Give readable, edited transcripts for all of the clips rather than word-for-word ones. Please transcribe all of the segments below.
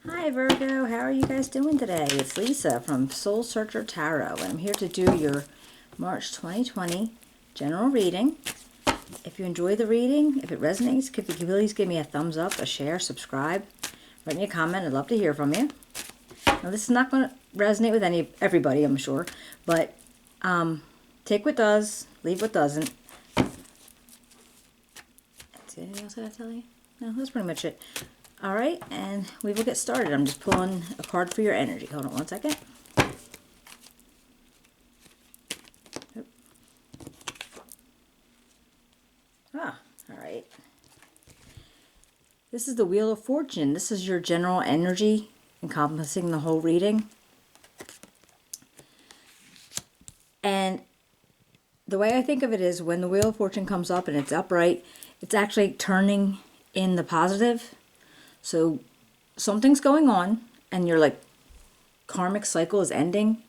Hi Virgo, how are you guys doing today? It's Lisa from Soul Searcher Tarot, and I'm here to do your March 2020 general reading. If you enjoy the reading, if it resonates, if you could please give me a thumbs up, a share, subscribe, write me a comment. I'd love to hear from you. Now this is not going to resonate with everybody, I'm sure, but take what does, leave what doesn't. Anything else I gotta tell you? No, that's pretty much it. All right, and we will get started. I'm just pulling a card for your energy. Hold on one second. All right. This is the Wheel of Fortune. This is your general energy encompassing the whole reading. And the way I think of it is when the Wheel of Fortune comes up and it's upright, it's actually turning in the positive. So something's going on and your karmic cycle is ending,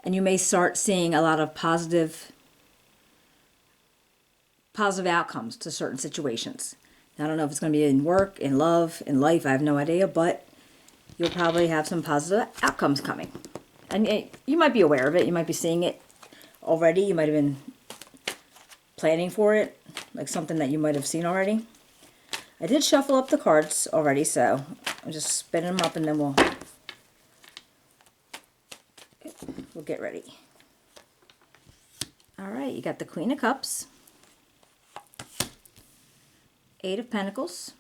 and you may start seeing a lot of positive outcomes to certain situations. Now, I don't know if it's going to be in work, in love, in life. I have no idea, but you'll probably have some positive outcomes coming. And you might be aware of it. You might be seeing it already. You might have been planning for it, like something that you might have seen already. I did shuffle up the cards already, so I'm just spinning them up and then we'll get ready. All right, you got the Queen of Cups, Eight of Pentacles,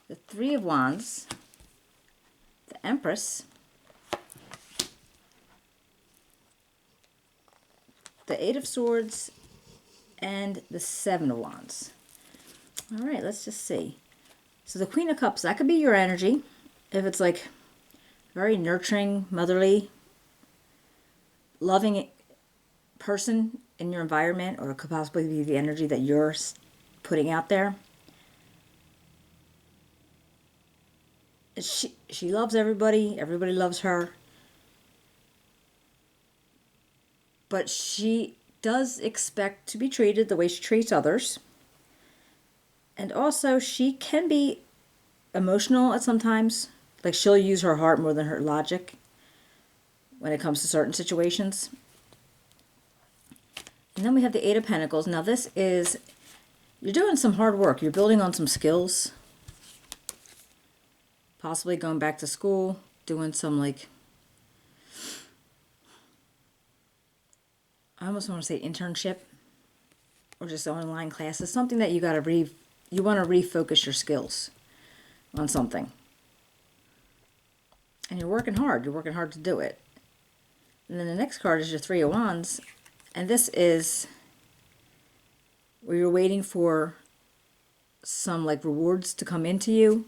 the Three of Wands, the Empress, the Eight of Swords, and the Seven of Wands. All right, let's just see. So the Queen of Cups, that could be your energy. If it's like very nurturing, motherly, loving person in your environment, or it could possibly be the energy that you're putting out there. She loves everybody. Everybody loves her. But she does expect to be treated the way she treats others. And also, she can be emotional at sometimes. Like, she'll use her heart more than her logic when it comes to certain situations. And then we have the Eight of Pentacles. Now, this is, you're doing some hard work. You're building on some skills. Possibly going back to school, doing some, I almost want to say internship, or just online classes. Something that you got to you want to refocus your skills on something. And you're working hard. You're working hard to do it. And then the next card is your Three of Wands. And this is where you're waiting for some rewards to come into you.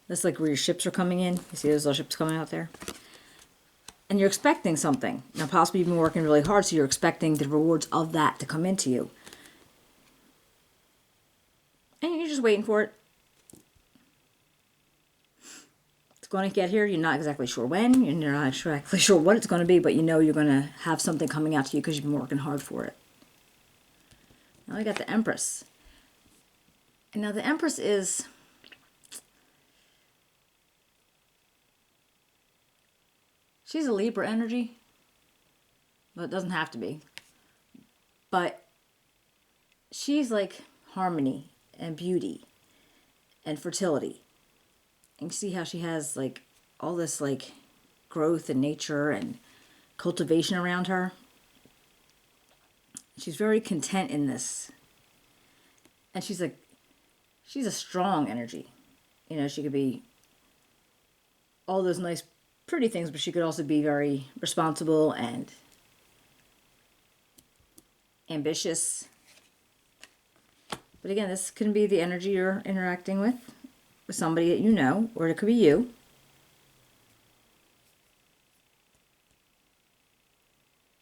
That's where your ships are coming in. You see those little ships coming out there? And you're expecting something. Now, possibly you've been working really hard, so you're expecting the rewards of that to come into you. And you're just waiting for it. It's going to get here. You're not exactly sure when. You're not exactly sure what it's going to be, but you know you're going to have something coming out to you because you've been working hard for it. Now I got the Empress. And now the Empress is... she's a Libra energy. Well, it doesn't have to be. But she's like harmony and beauty and fertility. And you see how she has all this growth and nature and cultivation around her. She's very content in this. And she's a strong energy. You know, she could be all those nice, pretty things, but she could also be very responsible and ambitious. But again, this can be the energy you're interacting with somebody that you know, or it could be you.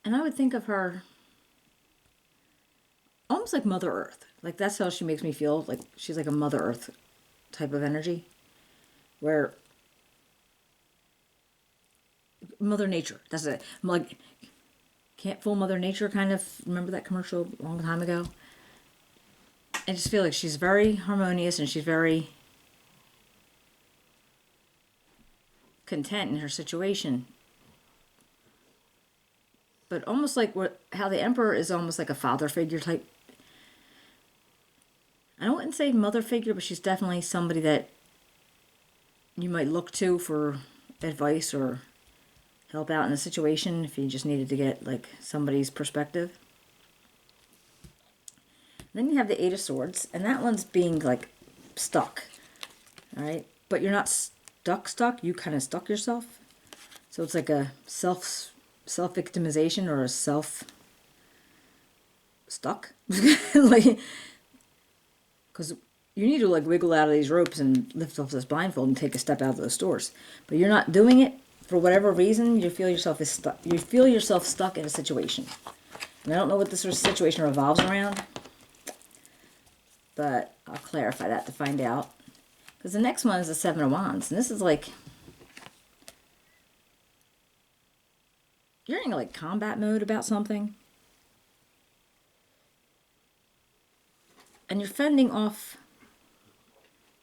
And I would think of her almost like Mother Earth. That's how she makes me feel. She's like a Mother Earth type of energy. Where Mother Nature, that's it. Can't fool Mother Nature kind of. Remember that commercial a long time ago? I just feel like she's very harmonious and she's very content in her situation. But almost like how the Emperor is almost like a father figure type. I wouldn't say mother figure, but she's definitely somebody that you might look to for advice or help out in a situation if you just needed to get like somebody's perspective. Then you have the Eight of Swords, and that one's being like stuck. All right, but you're not stuck. You kind of stuck yourself. So it's like a self-victimization or a self-stuck. Like, because you need to like wiggle out of these ropes and lift off this blindfold and take a step out of those doors. But you're not doing it for whatever reason. You feel yourself stuck. You feel yourself stuck in a situation. And I don't know what this situation revolves around, but I'll clarify that to find out. Because the next one is the Seven of Wands, and this is like you're in like combat mode about something. And you're fending off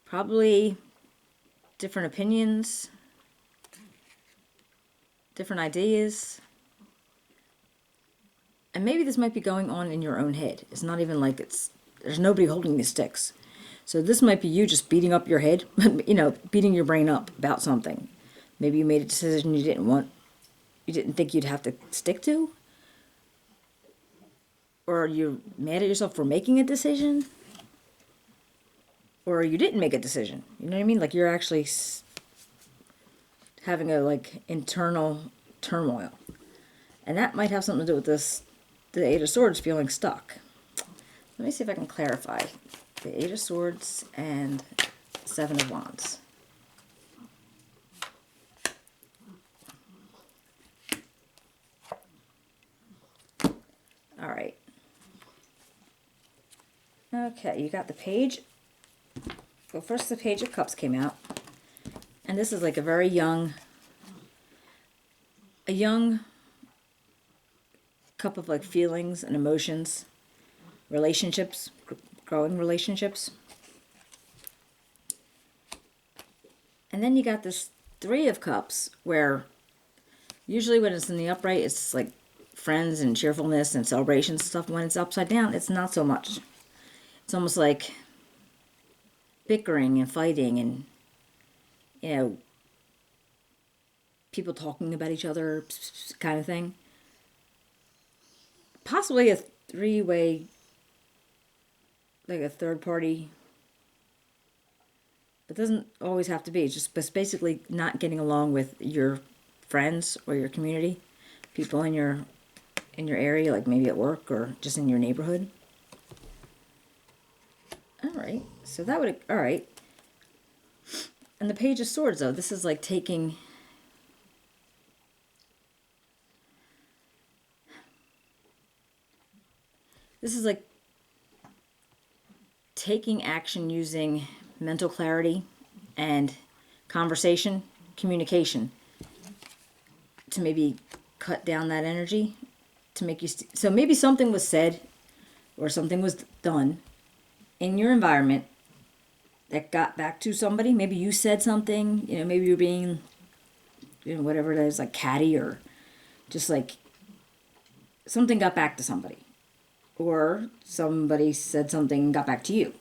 probably different opinions, different ideas. And maybe this might be going on in your own head. It's not even like there's nobody holding the sticks. So this might be you just beating up your head, beating your brain up about something. Maybe you made a decision you didn't think you'd have to stick to. Or you're mad at yourself for making a decision. Or you didn't make a decision. You know what I mean? Like you're actually having a like internal turmoil. And that might have something to do with the Eight of Swords feeling stuck. Let me see if I can clarify. The Eight of Swords and Seven of Wands. All right. Okay, you got the Page. Well, first the Page of Cups came out. And this is like a very young cup of like feelings and emotions, relationships, growing relationships. And then you got this Three of Cups where usually when it's in the upright, it's like friends and cheerfulness and celebration stuff. When it's upside down, it's not so much. It's almost like bickering and fighting and, people talking about each other kind of thing. Possibly a three-way, like a third party. It doesn't always have to be. It's basically not getting along with your friends or your community, people in your area, like maybe at work or just in your neighborhood. All right, so that would, all right. And the Page of Swords, though, this is like taking, taking action using mental clarity and conversation, communication to maybe cut down that energy, to make you, so maybe something was said or something was done in your environment that got back to somebody. Maybe you said something, maybe you're being, whatever it is, like catty, or just like something got back to somebody. Or somebody said something and got back to you.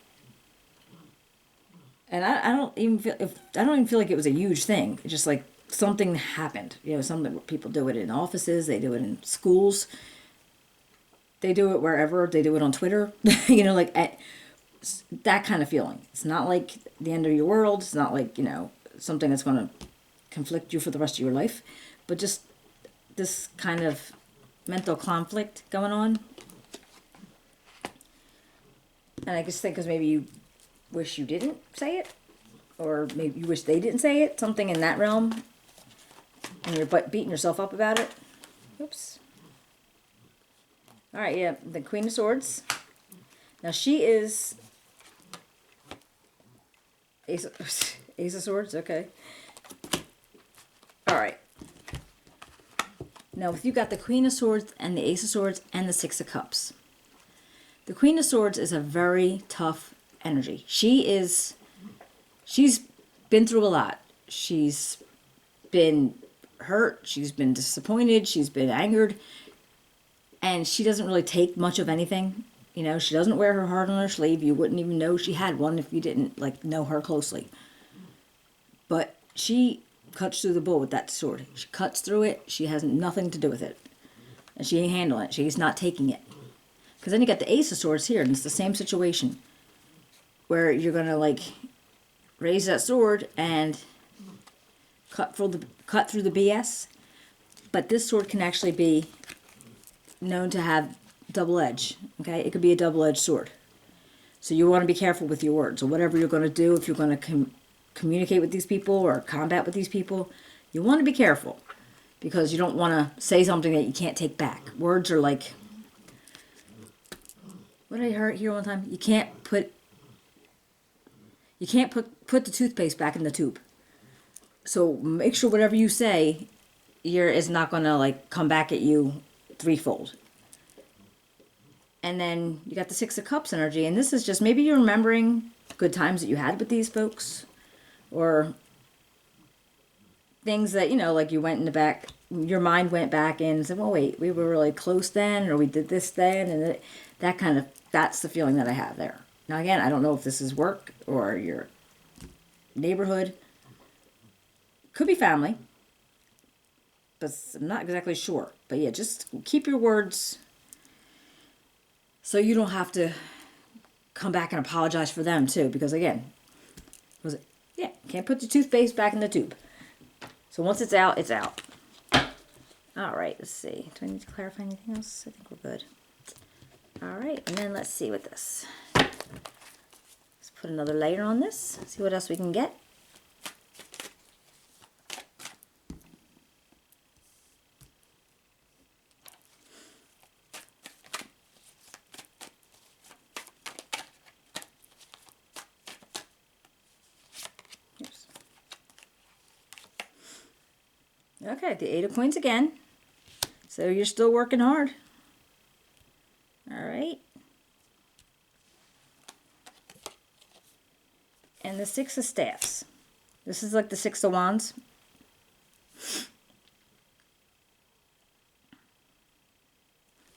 And I don't even feel like it was a huge thing. It's just like something happened. Something, people do it in offices, they do it in schools, they do it wherever, they do it on Twitter, that kind of feeling. It's not like the end of your world. It's not like, something that's going to conflict you for the rest of your life, but just this kind of mental conflict going on. And I just think because maybe you wish you didn't say it, or maybe you wish they didn't say it, something in that realm, and you're beating yourself up about it. Oops. All right, yeah, the Queen of Swords. Now she is Ace of Swords, okay. All right. Now, if you got the Queen of Swords and the Ace of Swords and the Six of Cups, the Queen of Swords is a very tough energy. She's been through a lot. She's been hurt, she's been disappointed, she's been angered, and she doesn't really take much of anything. You know, she doesn't wear her heart on her sleeve. You wouldn't even know she had one if you didn't, like, know her closely. But she cuts through the bull with that sword. She cuts through it. She has nothing to do with it. And she ain't handling it. She's not taking it. Because then you got the Ace of Swords here, and it's the same situation. Where you're going to, like, raise that sword and cut through the BS. But this sword can actually be known to have double edge. Okay, it could be a double-edged sword. So you want to be careful with your words, or whatever you're going to do. If you're going to communicate with these people or combat with these people, you want to be careful, because you don't want to say something that you can't take back. Words are like, what did I hear one time? You can't put the toothpaste back in the tube. So make sure whatever you say, is not going to, like, come back at you threefold. And then you got the Six of Cups energy, and this is just maybe you're remembering good times that you had with these folks, or things that, you know, like you went in the back, your mind went back in and said, well, wait, we were really close then, or we did this then, and that's the feeling that I have there. Now, again, I don't know if this is work or your neighborhood. Could be family, but I'm not exactly sure. But yeah, just keep your words so you don't have to come back and apologize for them too. Because again, can't put the toothpaste back in the tube. So once it's out, it's out. All right, let's see. Do I need to clarify anything else? I think we're good. All right, and then let's see with this. Let's put another layer on this. See what else we can get. Okay, the Eight of Coins again. So you're still working hard. All right. And the Six of Staffs. This is like the Six of Wands.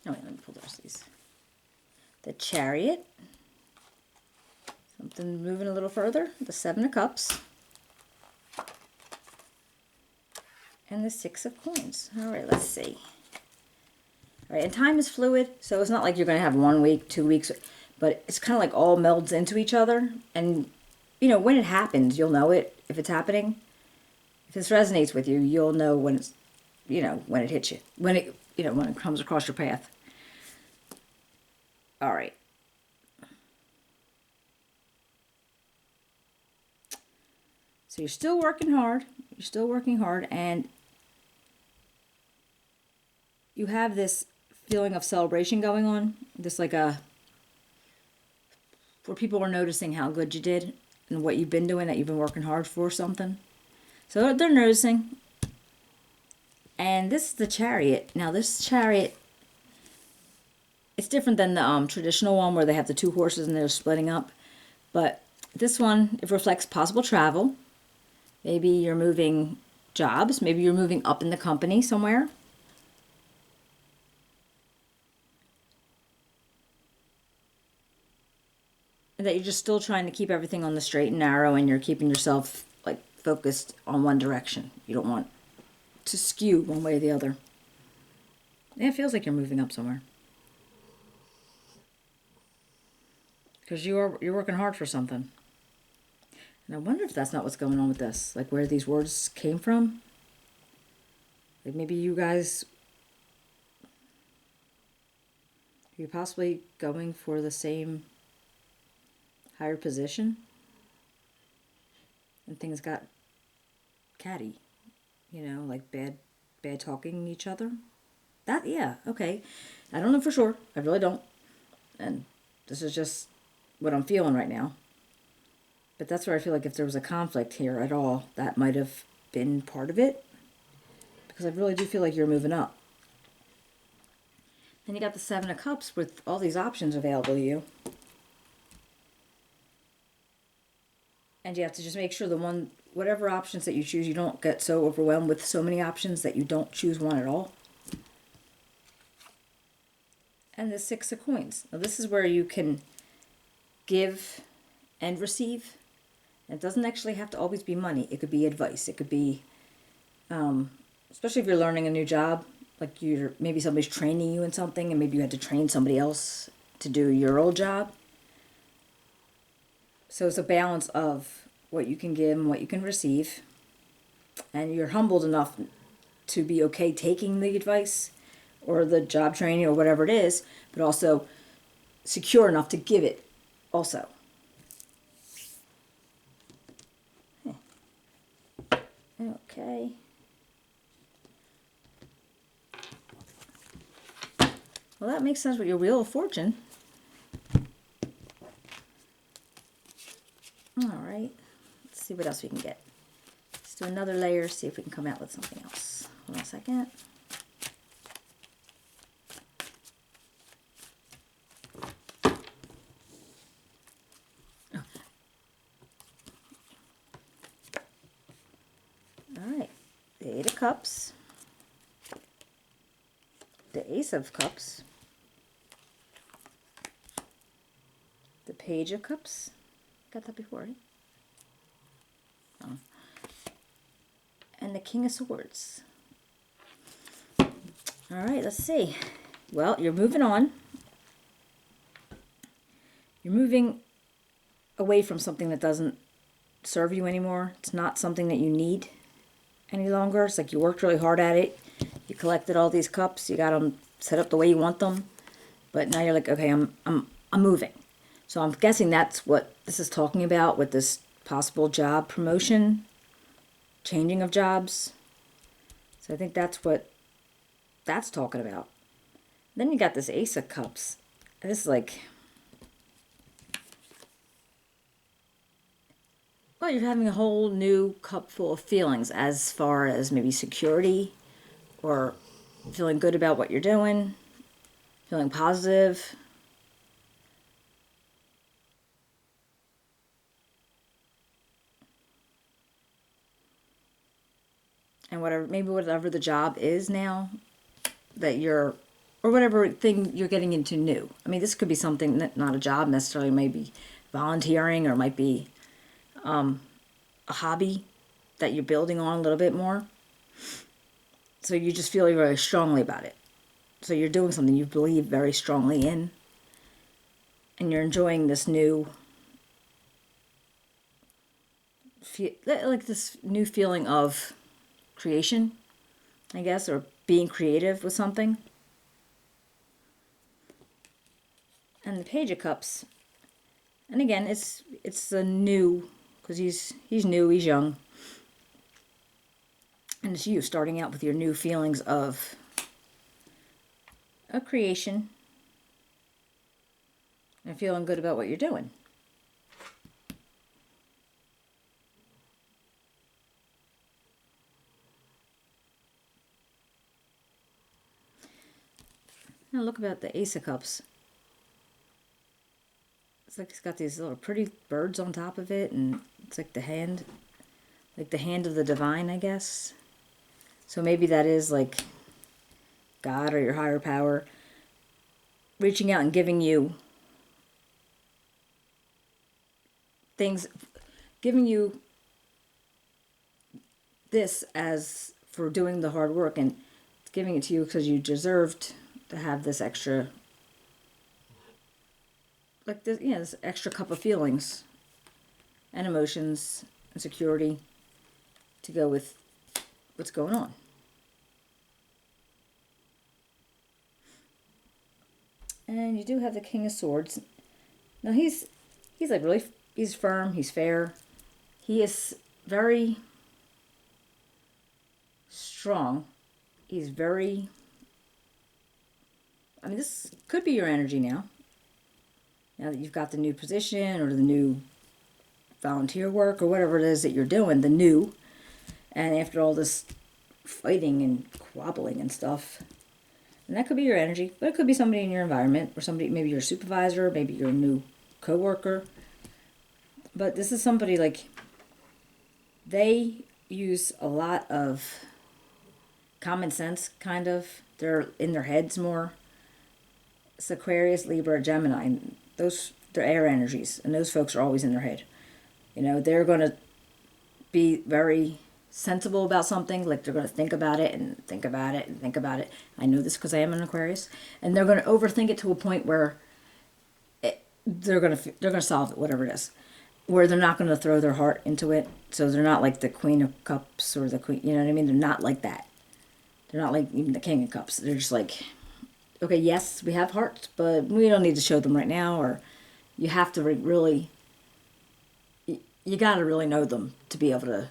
Oh, wait, let me pull these. The Chariot. Something moving a little further. The Seven of Cups. And the Six of Coins. All right, let's see. All right, and time is fluid, so it's not like you're going to have 1 week, 2 weeks, but it's kind of like all melds into each other. And, you know, when it happens, you'll know it if it's happening. If this resonates with you, you'll know when it's, you know, when it hits you, when it comes across your path. All right. So you're still working hard. You're still working hard, and you have this feeling of celebration going on. This like where people are noticing how good you did and what you've been doing, that you've been working hard for something. So they're noticing. And this is the Chariot. Now this Chariot, it's different than the traditional one where they have the two horses and they're splitting up. But this one, it reflects possible travel. Maybe you're moving jobs. Maybe you're moving up in the company somewhere. And that you're just still trying to keep everything on the straight and narrow, and you're keeping yourself like focused on one direction. You don't want to skew one way or the other. Yeah, it feels like you're moving up somewhere. Because you're working hard for something. And I wonder if that's not what's going on with this. Like where these words came from. Like maybe you guys, are you possibly going for the same higher position? And things got catty. You know, like bad talking each other. Yeah, okay. I don't know for sure. I really don't. And this is just what I'm feeling right now. But that's where I feel like if there was a conflict here at all, that might have been part of it. Because I really do feel like you're moving up. Then you got the Seven of Cups with all these options available to you. And you have to just make sure whatever options that you choose, you don't get so overwhelmed with so many options that you don't choose one at all. And the Six of Coins. Now this is where you can give and receive. It doesn't actually have to always be money. It could be advice. It could be, especially if you're learning a new job, like maybe somebody's training you in something and maybe you had to train somebody else to do your old job. So it's a balance of what you can give and what you can receive. And you're humbled enough to be okay taking the advice or the job training or whatever it is, but also secure enough to give it also. Okay. Well, that makes sense with your Wheel of Fortune. All right. Let's see what else we can get. Let's do another layer, see if we can come out with something else. Hold on a second. Alright, the Eight of Cups, the Ace of Cups, the Page of Cups, got that before, right? Oh. And the King of Swords. Alright, let's see. Well, you're moving on. You're moving away from something that doesn't serve you anymore. It's not something that you need any longer. It's like you worked really hard at it. You collected all these cups. You got them set up the way you want them. But now you're like, okay, I'm moving. So I'm guessing that's what this is talking about with this possible job promotion, changing of jobs. So I think that's what that's talking about. Then you got this Ace of Cups. And this is like, well, you're having a whole new cup full of feelings as far as maybe security or feeling good about what you're doing, feeling positive. And whatever the job is now that you're, or whatever thing you're getting into new. I mean, this could be something that not a job necessarily, maybe volunteering, or might be a hobby that you're building on a little bit more. So you just feel very strongly about it. So you're doing something you believe very strongly in. And you're enjoying this new, like this new feeling of creation, I guess, or being creative with something. And the Page of Cups. And again, it's the new, because he's new, he's young. And it's you starting out with your new feelings of a creation and feeling good about what you're doing. Now look about the Ace of Cups. It's like it's got these little pretty birds on top of it, and it's like the hand of the divine, I guess. So maybe that is like God or your higher power reaching out and giving you things, giving you this as for doing the hard work, and it's giving it to you because you deserved to have this extra, like this, this extra cup of feelings and emotions and security to go with what's going on. And you do have the King of Swords. Now he's like really, he's firm, he's fair. He is very strong. He's very, I mean, this could be your energy now. Now that you've got the new position or the new volunteer work or whatever it is that you're doing, the new, and after all this fighting and squabbling and stuff, and that could be your energy, but it could be somebody in your environment, or somebody, maybe your supervisor, maybe your new coworker. But this is somebody like they use a lot of common sense, kind of. They're in their heads more. It's Aquarius, Libra, Gemini. They're air energies, and those folks are always in their head. You know, they're going to be very sensible about something. Like, they're going to think about it and think about it and think about it. I know this because I am an Aquarius. And they're going to overthink it to a point where they're going to solve it, whatever it is. Where they're not going to throw their heart into it. So they're not like the Queen of Cups or the Queen, you know what I mean? They're not like that. They're not like even the King of Cups. They're just like, okay, yes, we have hearts, but we don't need to show them right now. Or you have to really, you got to really know them to be able to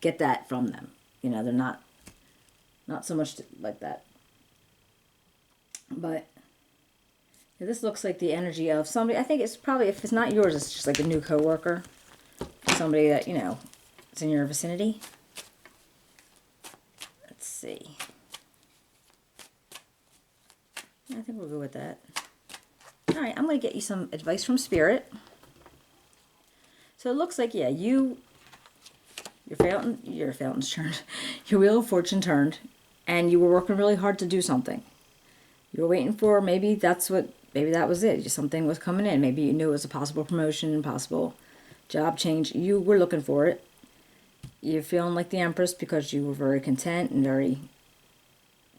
get that from them. You know, they're not so much like that. But this looks like the energy of somebody. I think it's probably, if it's not yours, it's just like a new coworker. Somebody that, you know, is in your vicinity. Let's see. I think we'll go with that. All right, I'm going to get you some advice from Spirit. So it looks like, yeah, your fountain's turned. Your Wheel of Fortune turned, and you were working really hard to do something. You were waiting for, maybe that was it. Something was coming in. Maybe you knew it was a possible promotion, possible job change. You were looking for it. You're feeling like the Empress because you were very content and very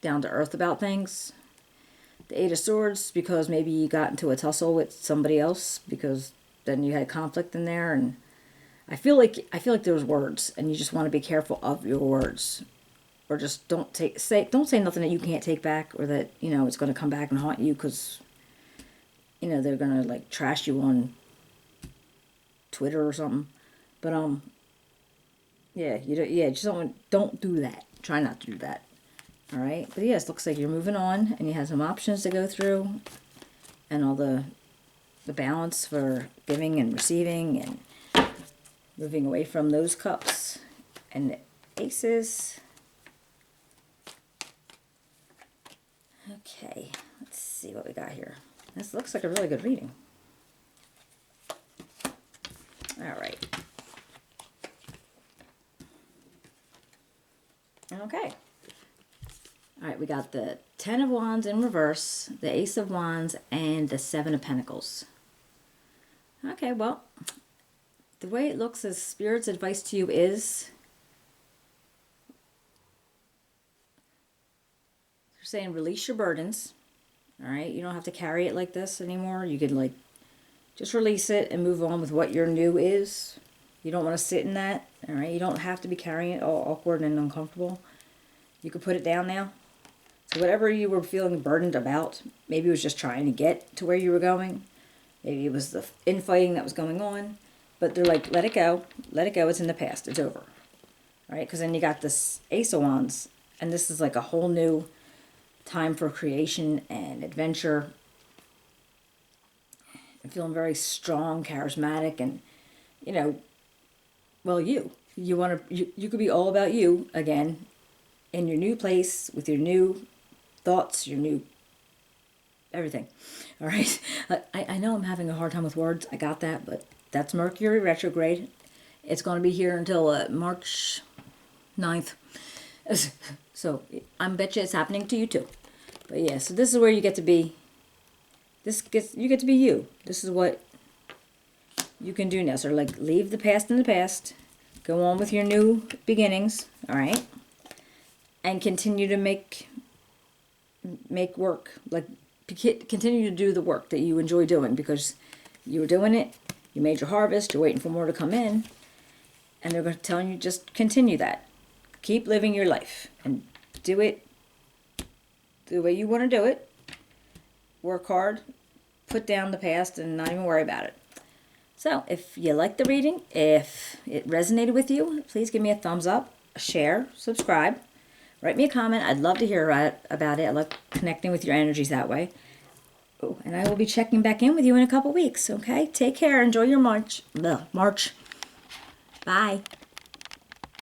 down to earth about things. The Eight of Swords because maybe you got into a tussle with somebody else because then you had conflict in there, and I feel like there's words, and you just want to be careful of your words, or just don't say nothing that you can't take back, or that, you know, it's going to come back and haunt you because, you know, they're going to like trash you on Twitter or something. But yeah, just don't do that. Try not to do that. All right, but yes, looks like you're moving on, and you have some options to go through, and all the balance for giving and receiving, and moving away from those cups and the aces. Okay, let's see what we got here. This looks like a really good reading. All right. Okay. All right, we got the Ten of Wands in reverse, the Ace of Wands, and the Seven of Pentacles. Okay, well, the way it looks is Spirit's advice to you is, they're saying release your burdens. All right, you don't have to carry it like this anymore. You can, like, just release it and move on with what your new is. You don't want to sit in that. All right, you don't have to be carrying it all awkward and uncomfortable. You can put it down now. So whatever you were feeling burdened about, maybe it was just trying to get to where you were going. Maybe it was the infighting that was going on. But they're like, let it go. Let it go. It's in the past. It's over. All right? Because then you got this Ace of Wands. And this is like a whole new time for creation and adventure. I'm feeling very strong, charismatic, and, you know, well, you could be all about you again in your new place with your new thoughts, your new everything. All right. I know I'm having a hard time with words. I got that, but that's Mercury retrograde. It's going to be here until March 9th. So I bet you it's happening to you too. But yeah, so this is where you get to be. You get to be you. This is what you can do now. So like, leave the past in the past. Go on with your new beginnings. All right. And continue to make work. Like, continue to do the work that you enjoy doing, because you were doing it. You made your harvest. You're waiting for more to come in. And they're going to tell you, just continue that. Keep living your life. And do it the way you want to do it. Work hard. Put down the past and not even worry about it. So, if you liked the reading, if it resonated with you, please give me a thumbs up, a share, subscribe. Write me a comment. I'd love to hear about it. I love connecting with your energies that way. Oh, and I will be checking back in with you in a couple weeks, okay? Take care. Enjoy your March. Bye.